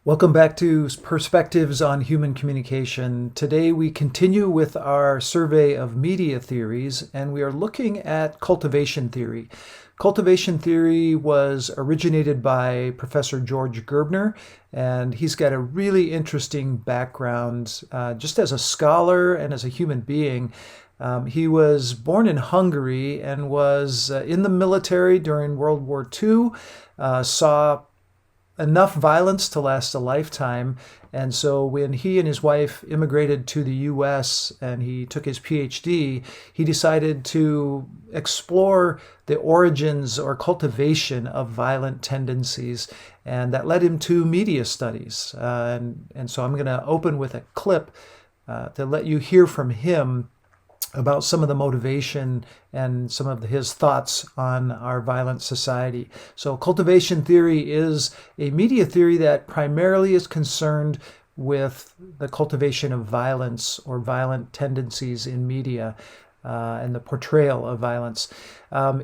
Welcome back to Perspectives on Human Communication. Today we continue with our survey of media theories, and we are looking at cultivation theory. Cultivation theory was originated by Professor George Gerbner, and he's got a really interesting background just as a scholar and as a human being. He was born in Hungary and was in the military during World War II, saw enough violence to last a lifetime. And so when he and his wife immigrated to the US and he took his PhD, he decided to explore the origins or cultivation of violent tendencies. And that led him to media studies. And so I'm going to open with a clip to let you hear from him about some of the motivation and some of his thoughts on our violent society. So cultivation theory is a media theory that primarily is concerned with the cultivation of violence or violent tendencies in media and the portrayal of violence.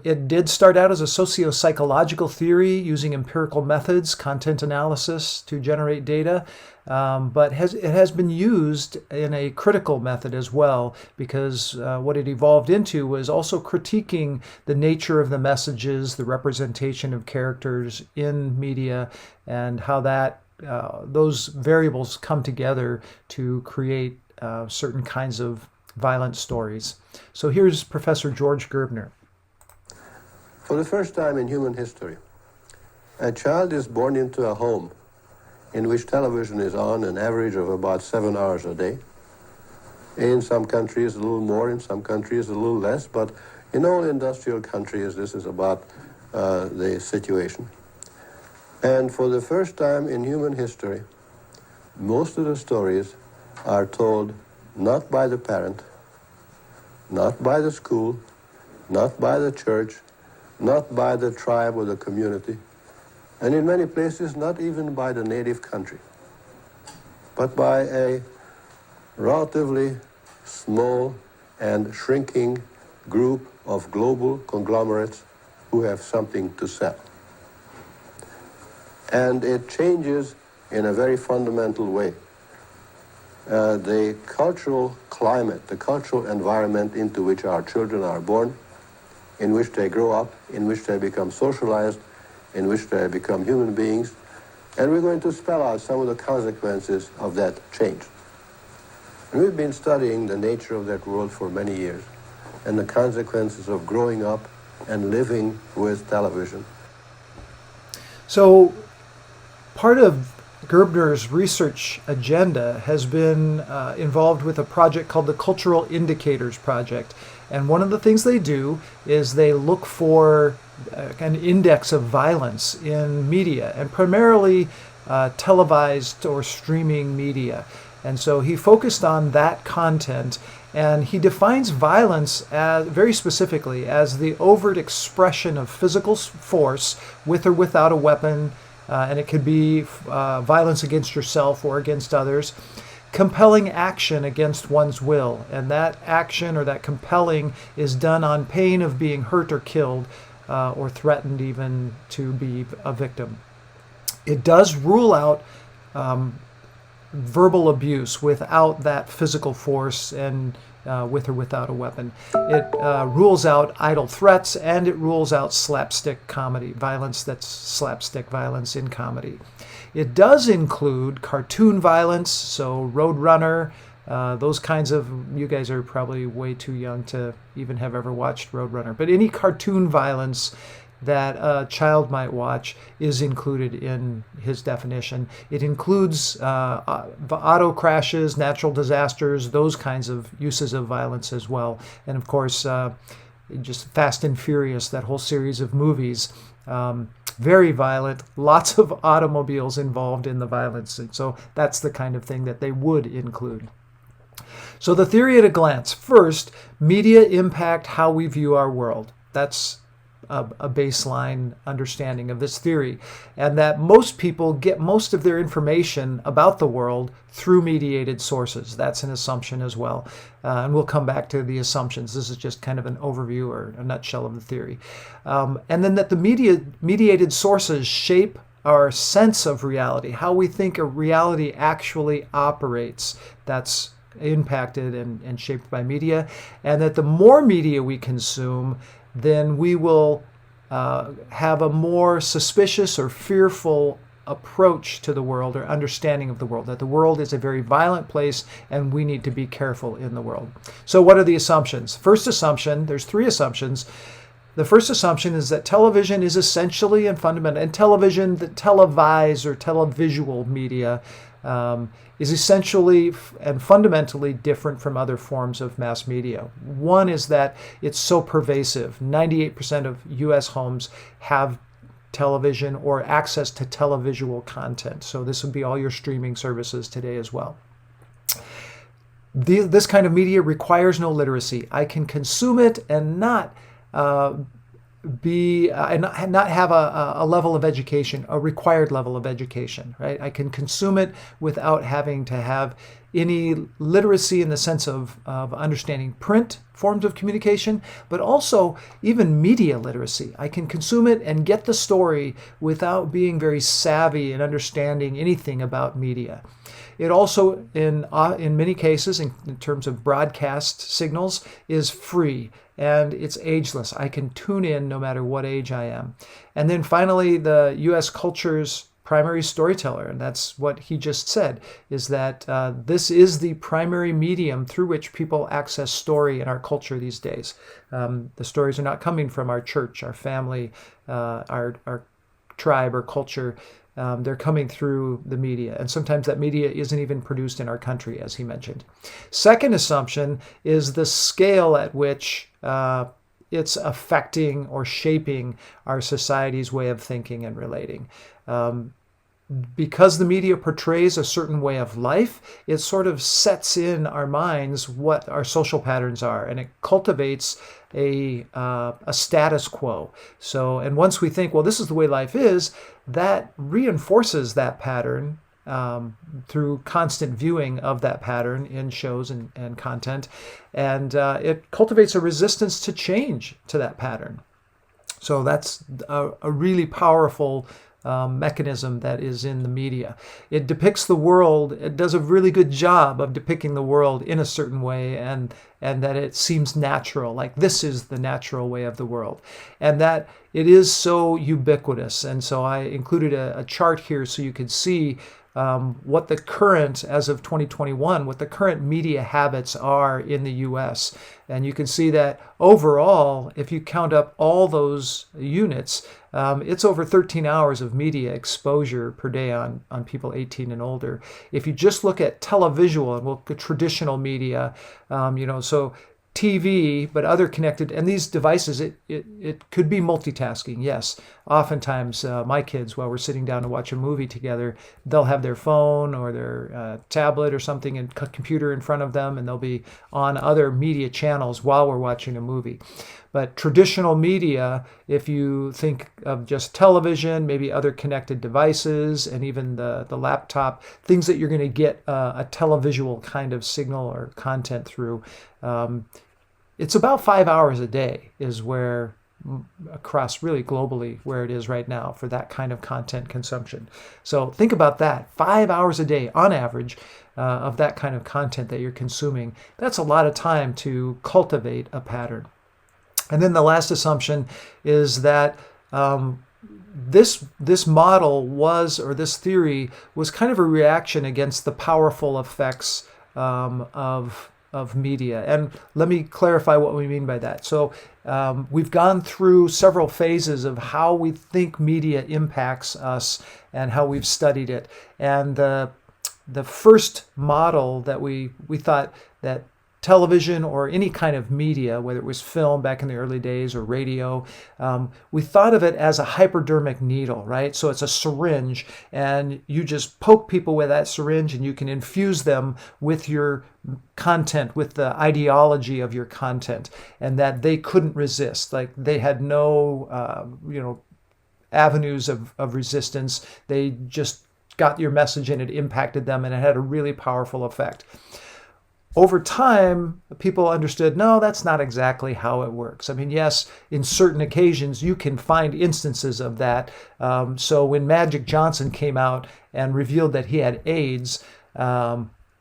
It did start out as a socio-psychological theory using empirical methods, content analysis to generate data, but it has been used in a critical method as well, because what it evolved into was also critiquing the nature of the messages, the representation of characters in media, and how those variables come together to create certain kinds of violent stories. So here's Professor George Gerbner. For the first time in human history, a child is born into a home in which television is on an average of about 7 hours a day. In some countries a little more, in some countries a little less, but in all industrial countries this is about the situation. And for the first time in human history, most of the stories are told not by the parent, not by the school, not by the church, not by the tribe or the community, and in many places not even by the native country, but by a relatively small and shrinking group of global conglomerates who have something to sell. And it changes in a very fundamental way the cultural climate, the cultural environment into which our children are born, in which they grow up, in which they become socialized, in which they become human beings. And we're going to spell out some of the consequences of that change. And we've been studying the nature of that world for many years and the consequences of growing up and living with television. So part of Gerbner's research agenda has been involved with a project called the Cultural Indicators Project. And one of the things they do is they look for an index of violence in media, and primarily televised or streaming media. And so he focused on that content, and he defines violence very specifically as the overt expression of physical force with or without a weapon, and it could be violence against yourself or against others, compelling action against one's will. And that action or that compelling is done on pain of being hurt or killed or threatened even to be a victim. It does rule out verbal abuse without that physical force and with or without a weapon. It rules out idle threats, and it rules out slapstick comedy, violence that's slapstick violence in comedy. It does include cartoon violence, so Roadrunner, those kinds of, you guys are probably way too young to even have ever watched Roadrunner, but any cartoon violence that a child might watch is included in his definition. It includes auto crashes, natural disasters, those kinds of uses of violence as well. And of course, just Fast and Furious, that whole series of movies, very violent, lots of automobiles involved in the violence. And so that's the kind of thing that they would include. So the theory at a glance. First, media impact how we view our world. That's a baseline understanding of this theory, and that most people get most of their information about the world through mediated sources. That's an assumption as well, and we'll come back to the assumptions. This is just kind of an overview or a nutshell of the theory. And then that the mediated sources shape our sense of reality, how we think a reality actually operates, that's impacted and shaped by media. And that the more media we consume, then we will have a more suspicious or fearful approach to the world or understanding of the world, that the world is a very violent place and we need to be careful in the world. So what are the assumptions? First assumption, there's three assumptions. The first assumption is that television is essentially and fundamental, and television, the televised or televisual media, is essentially and fundamentally different from other forms of mass media. One is that it's so pervasive. 98% of U.S. homes have television or access to televisual content. So this would be all your streaming services today as well. This kind of media requires no literacy. I can consume it and not not have a level of education, a required level of education, right? I can consume it without having to have any literacy in the sense of understanding print forms of communication, but also even media literacy. I can consume it and get the story without being very savvy and understanding anything about media. It also, in many cases, in terms of broadcast signals, is free and it's ageless. I can tune in no matter what age I am. And then finally, the U.S. culture's primary storyteller, and that's what he just said, is that this is the primary medium through which people access story in our culture these days. The stories are not coming from our church, our family, our tribe or culture. They're coming through the media, and sometimes that media isn't even produced in our country, as he mentioned. Second assumption is the scale at which it's affecting or shaping our society's way of thinking and relating. Because the media portrays a certain way of life, it sort of sets in our minds what our social patterns are, and it cultivates a status quo. So, and once we think, well, this is the way life is, that reinforces that pattern through constant viewing of that pattern in shows and content, and it cultivates a resistance to change to that pattern. So that's a really powerful mechanism that is in the media. It depicts the world, it does a really good job of depicting the world in a certain way, and that it seems natural, like this is the natural way of the world, and that it is so ubiquitous. And so I included a chart here so you could see what the current, as of 2021, what the current media habits are in the U.S. And you can see that overall, if you count up all those units, it's over 13 hours of media exposure per day on people 18 and older. If you just look at televisual and look at traditional media, so TV, but other connected, and these devices, it could be multitasking, yes. Oftentimes, my kids, while we're sitting down to watch a movie together, they'll have their phone or their tablet or something and computer in front of them, and they'll be on other media channels while we're watching a movie. But traditional media, if you think of just television, maybe other connected devices, and even the laptop, things that you're going to get a televisual kind of signal or content through, it's about 5 hours a day is where, across really globally, where it is right now for that kind of content consumption. So think about that, 5 hours a day on average of that kind of content that you're consuming. That's a lot of time to cultivate a pattern. And then the last assumption is that this model was, or this theory was kind of a reaction against the powerful effects of media. And let me clarify what we mean by that. So we've gone through several phases of how we think media impacts us and how we've studied it. And the first model that we thought that television or any kind of media, whether it was film back in the early days or radio, we thought of it as a hypodermic needle, right? So it's a syringe, and you just poke people with that syringe and you can infuse them with your content, with the ideology of your content, and that they couldn't resist. Like they had no, avenues of resistance. They just got your message and it impacted them, and it had a really powerful effect. Over time, people understood, no, that's not exactly how it works. I mean, yes, in certain occasions, you can find instances of that. So when Magic Johnson came out and revealed that he had AIDS,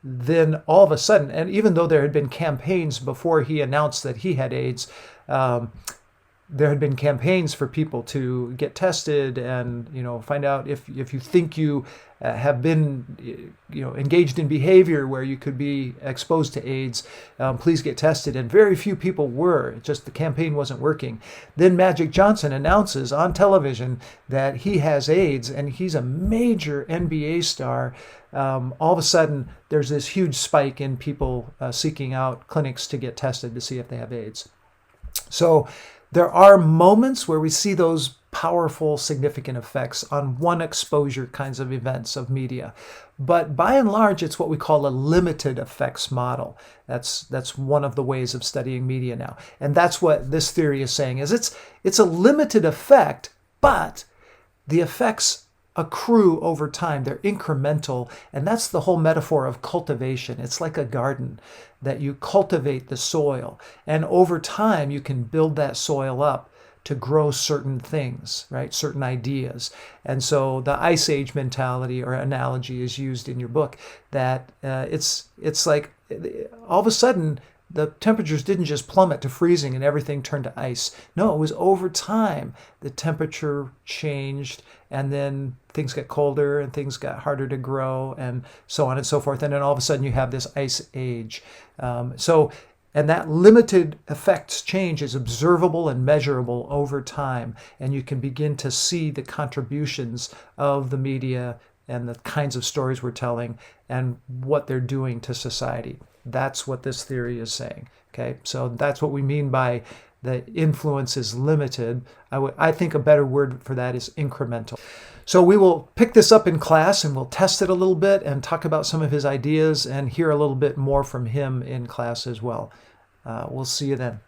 then all of a sudden, and even though there had been campaigns before he announced that he had AIDS, there had been campaigns for people to get tested and find out if you think you have been engaged in behavior where you could be exposed to AIDS, please get tested. And very few people were. Just the campaign wasn't working. Then Magic Johnson announces on television that he has AIDS, and he's a major NBA star. All of a sudden, there's this huge spike in people seeking out clinics to get tested to see if they have AIDS. So there are moments where we see those powerful, significant effects on one exposure kinds of events of media. But by and large, it's what we call a limited effects model. That's one of the ways of studying media now. And that's what this theory is saying, is it's a limited effect, but the effects accrue over time. They're incremental, and that's the whole metaphor of cultivation. It's like a garden that you cultivate the soil, and over time you can build that soil up to grow certain things, right? Certain ideas. And so the Ice Age mentality or analogy is used in your book, that it's like all of a sudden the temperatures didn't just plummet to freezing and everything turned to ice. No, it was over time the temperature changed, and then things got colder and things got harder to grow and so on and so forth. And then all of a sudden you have this ice age. And that limited effects change is observable and measurable over time. And you can begin to see the contributions of the media and the kinds of stories we're telling and what they're doing to society. That's what this theory is saying. Okay, so that's what we mean by the influence is limited. I think a better word for that is incremental. So we will pick this up in class and we'll test it a little bit and talk about some of his ideas and hear a little bit more from him in class as well. We'll see you then.